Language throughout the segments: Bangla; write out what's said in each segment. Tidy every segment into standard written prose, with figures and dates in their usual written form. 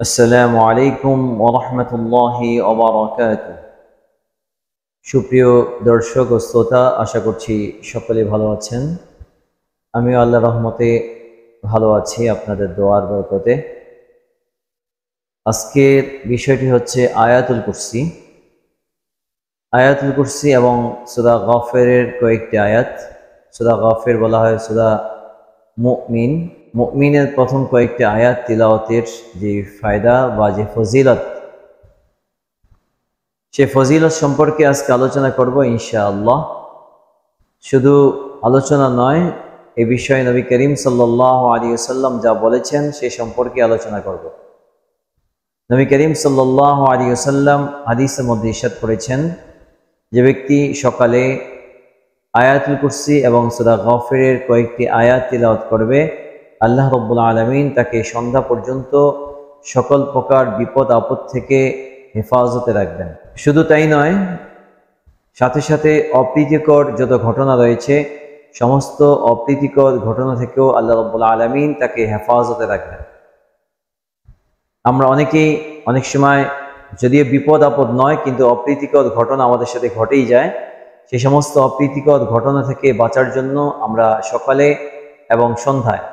আসসালামু আলাইকুম ওয়া রাহমাতুল্লাহি ওয়া বারাকাতুহু। সুপ্রিয় দর্শক ও শ্রোতা, আশা করছি সকলে ভালো আছেন। আমিও আল্লাহর রহমতে ভালো আছি আপনাদের দোয়ার বরকতে। আজকের বিষয়টি হচ্ছে আয়াতুল কুরসি। আয়াতুল কুরসি এবং সূরা গাফিরের কয়েকটি আয়াত। সূরা গাফির বলা হয় সূরা মুমিন। মুমিনের প্রথম কয়েকটি আয়াত তিলাওয়াতের যে ফায়দা বা যে ফজিলত, সে ফজিলত সম্পর্কে আজকে আলোচনা করব ইনশাআল্লাহ। শুধু আলোচনা নয়, এ বিষয়ে নবী করিম সাল্লাল্লাহু আলাইহি ওয়াসাল্লাম যা বলেছেন সে সম্পর্কে আলোচনা করব। নবী করিম সাল্লাল্লাহু আলাইহি ওয়াসাল্লাম হাদিসের মধ্যে ইরশাদ করেছেন, যে ব্যক্তি সকালে আয়াতুল কুরসি এবং সূরা গাফিরের কয়েকটি আয়াত তিলাওয়াত করবে, আল্লাহ রাব্বুল আলামিন তাকে সন্ধ্যা পর্যন্ত সকল প্রকার বিপদ আপদ থেকে হেফাজতে রাখবেন। শুধু তাই নয়, সাথে সাথে অপ্রীতিকর যত ঘটনা রয়েছে সমস্ত অপ্রীতিকর ঘটনা থেকেও আল্লাহ রাব্বুল আলামিন তাকে হেফাজতে রাখবেন। আমরা অনেকেই অনেক সময় যদিও বিপদ আপদ নয়, কিন্তু অপ্রীতিকর ঘটনা আমাদের সাথে ঘটেই যায়। সেই সমস্ত অপ্রীতিকর ঘটনা থেকে বাঁচার জন্য আমরা সকালে এবং সন্ধ্যায়,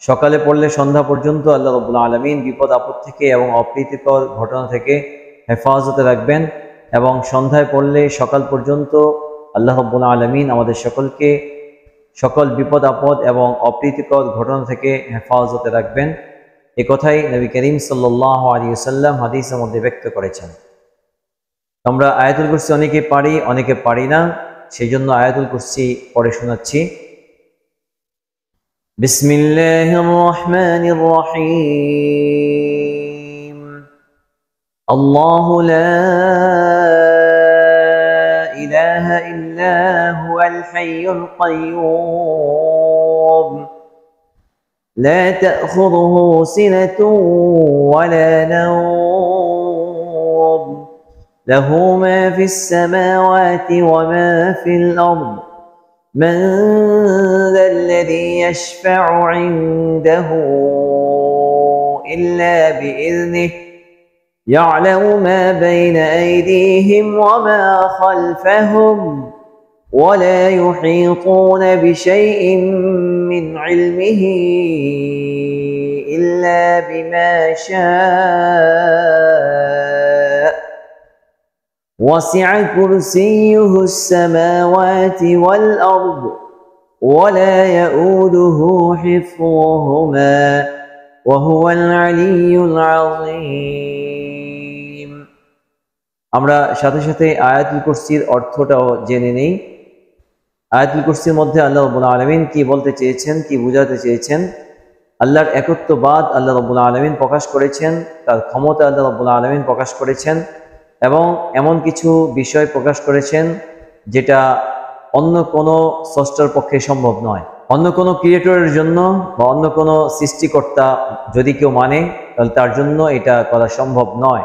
সকালে পড়লে সন্ধ্যা পর্যন্ত আল্লাহ রাব্বুল আলামিন বিপদ আপদ থেকে এবং অপ্রীতিকর ঘটনা থেকে হেফাজতে রাখবেন, এবং সন্ধ্যায় পড়লে সকাল পর্যন্ত আল্লাহ রাব্বুল আলামিন আমাদের সকলকে সকল বিপদ আপদ এবং অপ্রীতিকর ঘটনা থেকে হেফাজতে রাখবেন। এ কথাই নবী করিম সাল্লাল্লাহু আলাইহি ওয়াসাল্লাম হাদিসের মধ্যে ব্যক্ত করেছেন। আমরা আয়াতুল কুরসি অনেকে পারি, অনেকে পারি না, সেই জন্য আয়াতুল কুরসি পড়ে শোনাচ্ছি। বিসমিল্লাহির রহমানির রহিম। আল্লাহু লা ইলাহা ইল্লা হুয়াল হাইয়ুল কাইয়্যুম লা তা'খুযুহু সিনাতুন ওয়ালা নাওম লাহু মা ফিস সামাওয়াতি ওয়া মা ফিল আরদ من ذا الذي يشفع عنده إلا بإذنه يعلم ما بين أيديهم وما خلفهم ولا يحيطون بشيء من علمه إلا بما شاء وسع كرسيه السماوات والأرض ولا يؤوده حفظهما وهو العلي العظيم। আমরা সাথে সাথে আয়াতুল কুরসির অর্থটাও জেনে নেই। আয়াতুল কুরসির মধ্যে আল্লাহ রাব্বুল আলামিন কি বলতে চেয়েছেন, কি বোঝাতে চেয়েছেন। আল্লাহর একত্ববাদ আল্লাহ রাব্বুল আলামিন প্রকাশ করেছেন, তার ক্ষমতা আল্লাহ রাব্বুল আলামিন প্রকাশ করেছেন, এবং এমন কিছু বিষয় প্রকাশ করেছেন যেটা অন্য কোনো স্রষ্টার পক্ষে সম্ভব নয়। অন্য কোনো ক্রিয়েটরের জন্য বা অন্য কোনো সৃষ্টিকর্তা যদি কেউ মানে, তাহলে তার জন্য এটা করা সম্ভব নয়,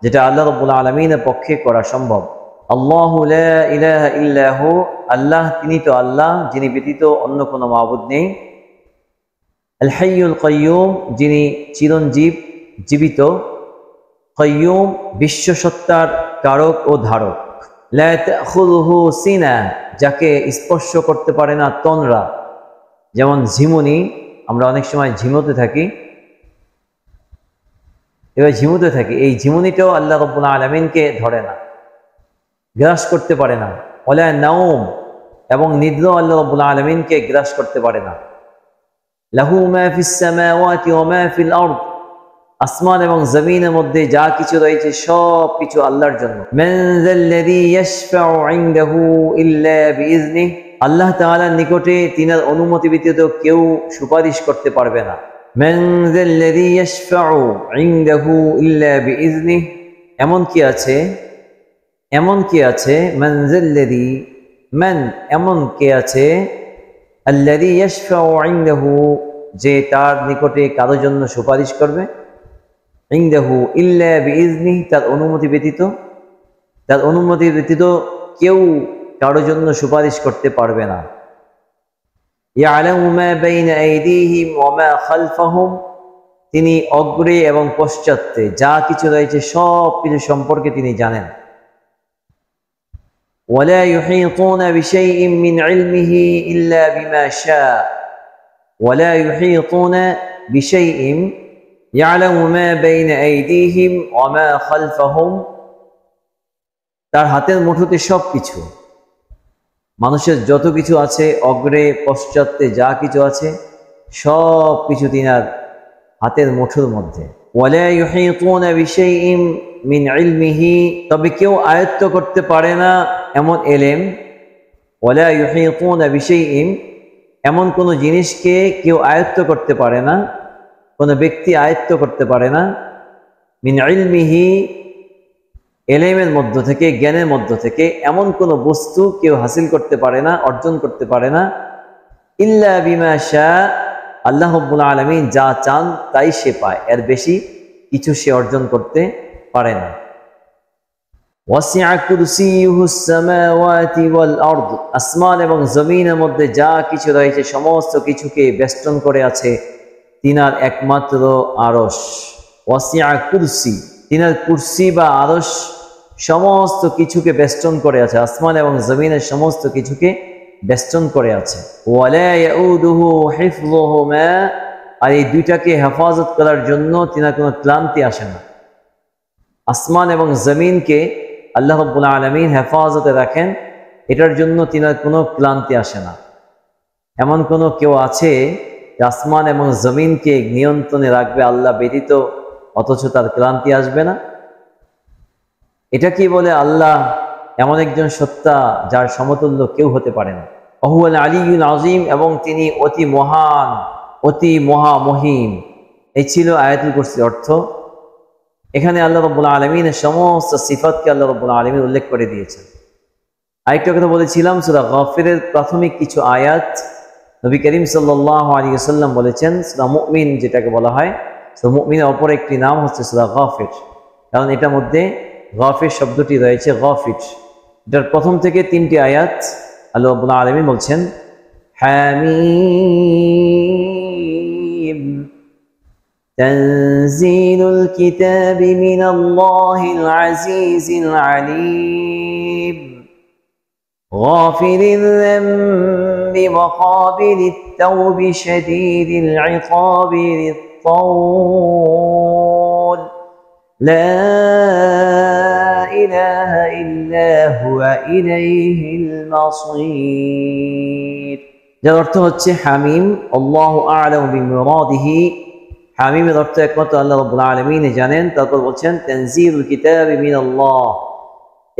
যেটা আল্লাহ রাব্বুল আলামিনের পক্ষে করা সম্ভব। আল্লাহু লা ইলাহা ইল্লা হু, আল্লাহ তিনি তো আল্লাহ, যিনি ব্যতীত অন্য কোনো মাবুদ নেই। আল হাইয়ুল কাইয়্যুম, যিনি চিরঞ্জীব, জীবিত। কাইয়্যুম, বিশ্বসত্তার কারক ও ধারক। লা তা'খুযুহু সিনা, যাকে স্পর্শ করতে পারে না তন্দ্রা। যেমন ঝিমুনি, আমরা অনেক সময় ঝিমোতে থাকি, এই ঝিমুনিটাও আল্লাহ রাব্বুল আলামিনকে ধরে না, গ্রাস করতে পারে না। ওয়ালা নাওম, এবং নিদ্রা আল্লাহ রাব্বুল আলামিনকে গ্রাস করতে পারে না। লাহু মা ফিস সামাওয়াতি ওয়া মা ফিল আরদ, আসমান এবং জমিনের মধ্যে যা কিছু রয়েছে সব কিছু আল্লাহর জন্য। মান যাল্লাযী ইয়াশফাউ ইনদাহু ইল্লা বিইজনিহি, আল্লাহ তাআলার নিকটে তিনার অনুমতি ব্যতীত কেউ সুপারিশ করতে পারবে না। মান যাল্লাযী ইয়াশফাউ ইনদাহু ইল্লা বিইজনিহি, এমন কি আছে মান যাল্লাযী, মান এমন কে আছে, আল্লাযী ইয়াশফাউ ইনদাহু, যে তার নিকটে কারোর জন্য সুপারিশ করবে, ইনদাহু ইল্লা বিইজনিহি, তার অনুমতি ব্যতীত কেউ কারোর জন্য সুপারিশ করতে পারবে না। ইয়ালামু মা বাইনা আইদিহিম ওয়া মা খালফাহুম, তিনি অগ্রে এবং পশ্চাতে যা কিছু রয়েছে সব কিছু সম্পর্কে তিনি জানেন। ولا يحيطون بشيء من علمه إلا بما شاء ولا يحيطون بشيء يعلم ما بين أيديهم وما خلفهم। তার হাতের মুঠোতে সব কিছু, মানুষের যত কিছু আছে অগ্রে পশ্চাতে যা কিছু আছে সব কিছু তিনার হাতের মুঠোর মধ্যে। ওয়ালা ইউহিতুনা বিশাইইন মিন ইলমিহি, তবে কেউ আয়ত্ত করতে পারে না এমন এলেম। ওয়ালা ইউহিতুনা বিশাইইন, এমন কোনো জিনিসকে কেউ আয়ত্ত করতে পারে না, কোনো ব্যক্তি আয়ত্ত করতে পারে না। মিন ইলমিহি, এলেমের মধ্য থেকে, জ্ঞানের মধ্য থেকে এমন কোনো বস্তু কেউ হাসিল করতে পারে না, অর্জন করতে পারে না। ইল্লা বিমা শা, আল্লাহ রাব্বুল আলামিন যা চান তাই সে পায়, এর বেশি কিছু সে অর্জন করতে পারে না। ওয়াসিআ কুরসিয়ুহুস সামাওয়াতি ওয়াল আরদ, আসমান এবং জমিনের মধ্যে যা কিছু রয়েছে সমস্ত কিছুকে বেষ্টন করে আছে তিনার একমাত্র আরশ। ওয়াসিআ কুরসি, তিনার কুরসি বা আরশ সমস্ত কিছুকে বেষ্টন করে আছে, আসমান এবং জমিনের সমস্ত কিছুকে বেষ্টন করে আছে। ওয়ালা ইয়াউদুহু হিফযুহুমা, আর এই দুইটাকে হেফাজত করার জন্য তিনার কোনো ক্লান্তি আসে না। আসমান এবং জমিনকে আল্লাহ রাব্বুল আলামিন হেফাজতে রাখেন, এটার জন্য তিনার কোনো ক্লান্তি আসে না। এমন কোনো কেউ আছে যে আসমান এবং জমিনকে নিয়ন্ত্রণে রাখবে আল্লাহ ব্যতীত, অথচ তার ক্লান্তি আসবে না? এটা কি বলে আল্লাহ এমন একজন সত্তা যার সমতুল্য কেউ হতে পারে না। ওহুয়াল আলিয়্যুল আযীম, এবং তিনি অতি মহান, অতি মহামহিম। এই ছিল আয়াতুল কুরসির অর্থ। এখানে আল্লাহ রাব্বুল আলামিনের সমস্ত সিফাতকে আল্লাহ রাব্বুল আলামিন উল্লেখ করে দিয়েছেন। আরেকটা কথা বলেছিলাম, সূরা গাফিরের প্রাথমিক কিছু আয়াত নবী করিম সাল্লাল্লাহু আলাইহি ওয়াসাল্লাম বলেছেন, সূরা মুমিন যেটাকে বলা হয়, সূরা মুমিনের অপর একটি নাম হচ্ছে সূরা গাফির, কারণ এটার মধ্যে গাফির শব্দটি রয়েছে। গাফির, এটার প্রথম থেকে 3টি আয়াত আল্লাহ রাব্বুল আলামিন বলছেন, হামিম তানজিলুল কিতাবি মিনাল্লাহিল আজিজিল আলীম গাফিরিল যামবি ওয়া কাবিলিত তাওবি শাদীদিল ইকাবি লিত-তাওল লা ইলাহা ইল্লা হুয়া ইলাইহিল মাসীর। যার অর্থ হচ্ছে হামিম, আল্লাহু আ'লামু বিমুরাদিহি। হামিমের অর্থ একমাত্র আল্লাহ রাব্বুল আলামিন জানেন। তারপর বলছেন তানজিলুল কিতাবি মিনাল্লাহ,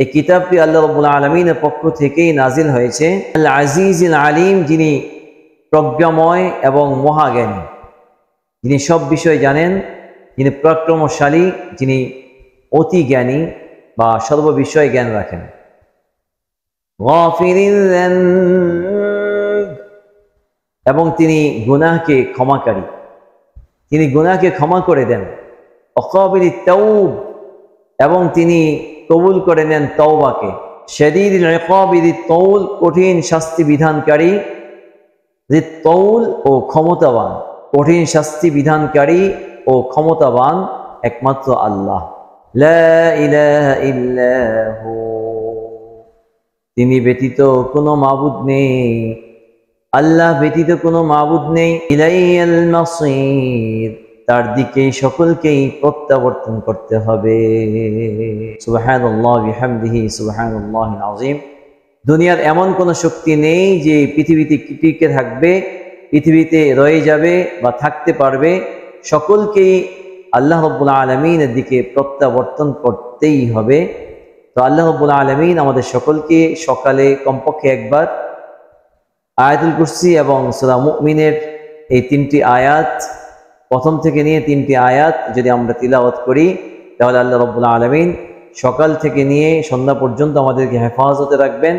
এই কিতাবটি আল্লাহ রাব্বুল আলামিনের পক্ষ থেকেই নাজিল হয়েছে। আল আজিজিল আলিম, যিনি প্রজ্ঞাময় এবং মহাজ্ঞানী, যিনি সব বিষয় জানেন, যিনি পরাক্রমশালী, যিনি অতি জ্ঞানী বা সর্ববিষয়ে জ্ঞান রাখেন। গাফিরিল যামব, এবং তিনি গুনাহকে ক্ষমাকারী, তিনি গুনাহকে ক্ষমা করে দেন। ওয়াকাবিলিত তাওব, এবং তিনি কবুল করে নেন তওবাকে। শাদীদিল ইকাবি লিত-তাওল, কঠিন শাস্তি বিধানকারী। লিত-তাওল, ও ক্ষমতাবান, কঠিন শাস্তি বিধানকারী ও ক্ষমতাবান একমাত্র আল্লাহ। লা ইলাহা ইল্লা হু, তিনি ব্যতীত কোনো মাবুদ নেই, আল্লাহ ব্যতীত কোনো মাবুদ নেই। ইলাইহিল মাসীর, তার দিকেই সকলকেই প্রত্যাবর্তন করতে হবে। সুবহানাল্লাহ বিহামদিহি সুবহানাল্লাহিল আযীম। দুনিয়ার এমন কোনো শক্তি নেই যে পৃথিবীতে টিকে থাকবে, পৃথিবীতে রয়ে যাবে বা থাকতে পারবে। সকলকেই আল্লাহ রাব্বুল আলামিনের দিকে প্রত্যাবর্তন করতেই হবে। তো আল্লাহ রাব্বুল আলামিন আমাদের সকলকে সকালে কমপক্ষে একবার আয়াতুল কুরসি এবং সূরা মুমিনের এই 3টি আয়াত, প্রথম থেকে নিয়ে 3টি আয়াত যদি আমরা তিলাওয়াত করি, তাহলে আল্লাহ রাব্বুল আলামিন সকাল থেকে নিয়ে সন্ধ্যা পর্যন্ত আমাদেরকে হেফাজতে রাখবেন।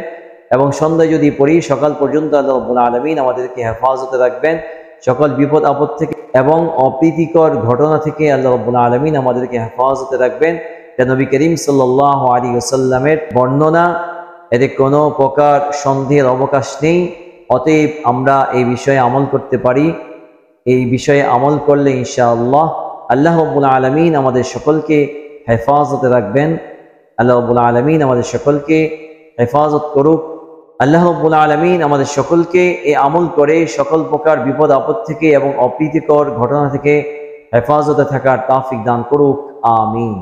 এবং সন্ধ্যায় যদি পড়ি, সকাল পর্যন্ত আল্লাহ রাব্বুল আলামিন আমাদেরকে হেফাজতে রাখবেন। সকল বিপদ আপদ থেকে এবং অপ্রীতিকর ঘটনা থেকে আল্লাহ রাব্বুল আলামিন আমাদেরকে হেফাজতে রাখবেন। এটা নবী করিম সাল্লাল্লাহু আলাইহি ওয়াসাল্লামের বর্ণনা, এতে কোনো প্রকার সন্দেহের অবকাশ নেই। অতএব আমরা এই বিষয়ে আমল করতে পারি, এই বিষয়ে আমল করলে ইনশাআল্লাহ আল্লাহ রাব্বুল আলামিন আমাদের সকলকে হেফাজতে রাখবেন। আল্লাহ রাব্বুল আলামিন আমাদের সকলকে হেফাজত করুক। আল্লাহ রাব্বুল আলামিন আমাদের সকলকে এই আমল করে সকল প্রকার বিপদ আপদ থেকে এবং অপ্রীতিকর ঘটনা থেকে হেফাজতে থাকার তৌফিক দান করুক। আমিন।